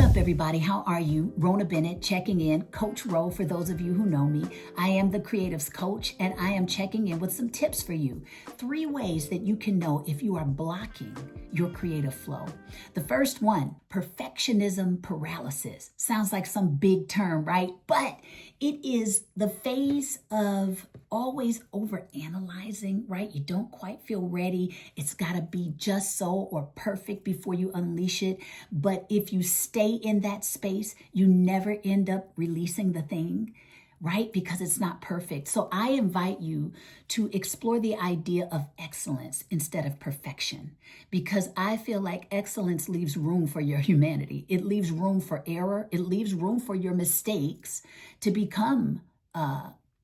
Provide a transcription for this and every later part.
up, everybody? How are you? Rona Bennett checking in, Coach Ro for those of you who know me. I am the Creatives Coach, and I am checking in with some tips for you. 3 ways that you can know if you are blocking your creative flow. The first one, perfectionism paralysis. Sounds like some big term, right? But it is the phase of always overanalyzing, right? You don't quite feel ready. It's got to be just so or perfect before you unleash it. But if you stay in that space, you never end up releasing the thing, right? Because it's not perfect. So I invite you to explore the idea of excellence instead of perfection, because I feel like excellence leaves room for your humanity. It leaves room for error. It leaves room for your mistakes to become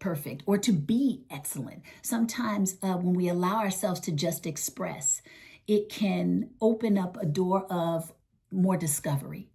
perfect or to be excellent. Sometimes when we allow ourselves to just express, it can open up a door of more discovery.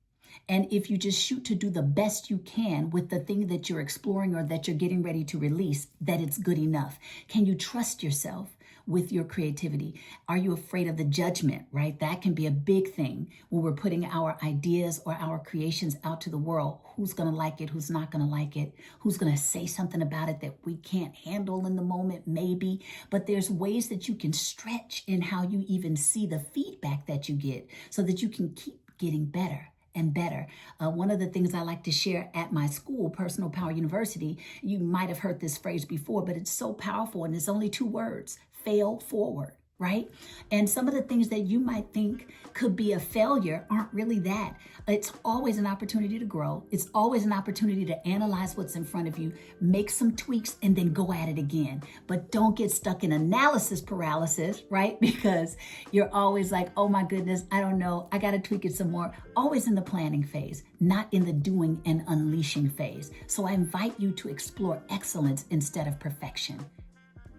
And if you just shoot to do the best you can with the thing that you're exploring or that you're getting ready to release, that it's good enough. Can you trust yourself with your creativity? Are you afraid of the judgment, right? That can be a big thing when we're putting our ideas or our creations out to the world. Who's going to like it? Who's not going to like it? Who's going to say something about it that we can't handle in the moment? Maybe. But there's ways that you can stretch in how you even see the feedback that you get so that you can keep getting better and better. One of the things I like to share at my school, Personal Power University, you might have heard this phrase before, but it's so powerful, and it's only 2 words: fail forward, right? And some of the things that you might think could be a failure aren't really that. It's always an opportunity to grow. It's always an opportunity to analyze what's in front of you, make some tweaks, and then go at it again. But don't get stuck in analysis paralysis, right? Because you're always like, oh my goodness, I don't know, I got to tweak it some more. Always in the planning phase, not in the doing and unleashing phase. So I invite you to explore excellence instead of perfection.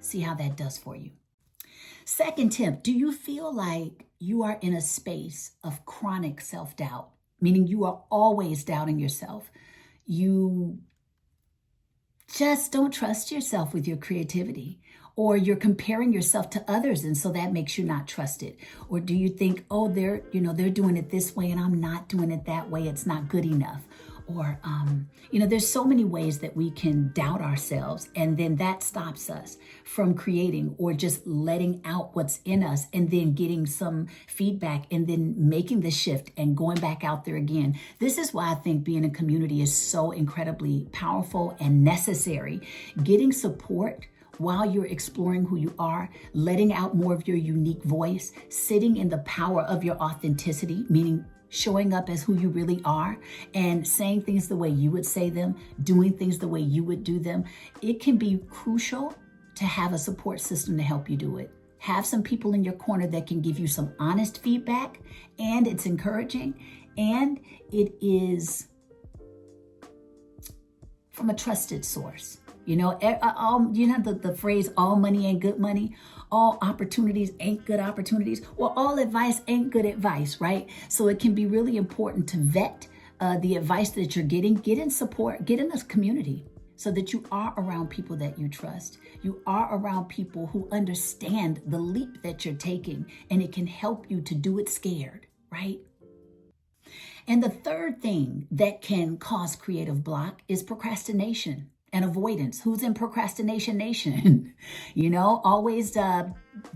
See how that does for you. Second tip, do you feel like you are in a space of chronic self-doubt, meaning you are always doubting yourself? You just don't trust yourself with your creativity, or you're comparing yourself to others, and so that makes you not trust it? Or do you think, oh, they're doing it this way and I'm not doing it that way, it's not good enough? Or, there's so many ways that we can doubt ourselves, and then that stops us from creating or just letting out what's in us and then getting some feedback and then making the shift and going back out there again. This is why I think being in community is so incredibly powerful and necessary. Getting support while you're exploring who you are, letting out more of your unique voice, sitting in the power of your authenticity, meaning showing up as who you really are and saying things the way you would say them, doing things the way you would do them. It can be crucial to have a support system to help you do it. Have some people in your corner that can give you some honest feedback, and it's encouraging, and it is from a trusted source. The phrase, all money ain't good money. All opportunities ain't good opportunities. Well, all advice ain't good advice, right? So it can be really important to vet the advice that you're getting. Get in support, get in this community so that you are around people that you trust. You are around people who understand the leap that you're taking, and it can help you to do it scared, right? And the third thing that can cause creative block is procrastination and avoidance. Who's in procrastination nation? Always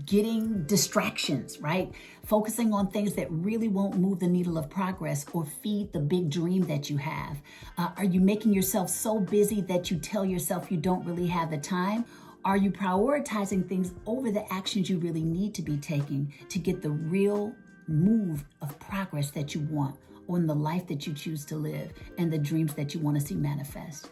getting distractions, right? Focusing on things that really won't move the needle of progress or feed the big dream that you have. Are you making yourself so busy that you tell yourself you don't really have the time? Are you prioritizing things over the actions you really need to be taking to get the real move of progress that you want on the life that you choose to live and the dreams that you want to see manifest?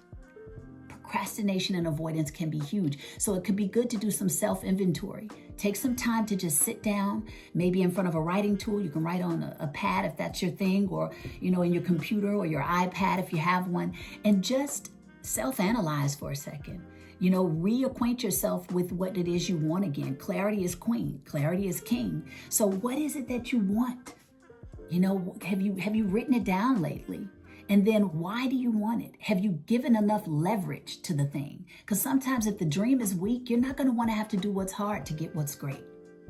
Procrastination and avoidance can be huge. So it could be good to do some self-inventory. Take some time to just sit down, maybe in front of a writing tool. You can write on a pad if that's your thing, or, in your computer or your iPad if you have one, and just self-analyze for a second. Reacquaint yourself with what it is you want again. Clarity is queen. Clarity is king. So what is it that you want? Have you written it down lately? And then why do you want it? Have you given enough leverage to the thing? Because sometimes if the dream is weak, you're not going to want to have to do what's hard to get what's great,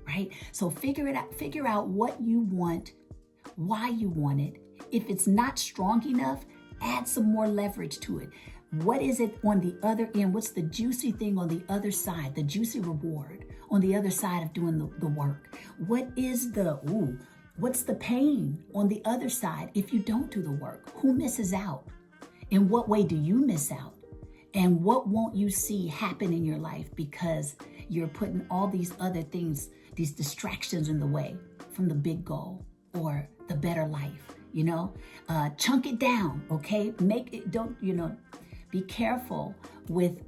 right? So figure it out. Figure out what you want, why you want it, If it's not strong enough, add some more leverage to it. What is it on the other end? What's the juicy thing on the other side, the juicy reward on the other side of doing the work? What's the pain on the other side if you don't do the work? Who misses out? In what way do you miss out? And what won't you see happen in your life because you're putting all these other things, these distractions in the way from the big goal or the better life, Chunk it down, okay? Be careful with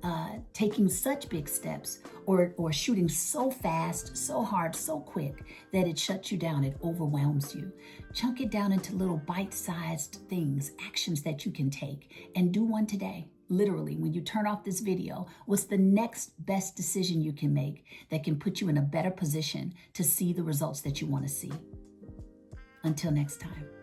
taking such big steps or shooting so fast, so hard, so quick that it shuts you down, it overwhelms you. Chunk it down into little bite-sized things, actions that you can take, and do one today. Literally, when you turn off this video, what's the next best decision you can make that can put you in a better position to see the results that you want to see? Until next time.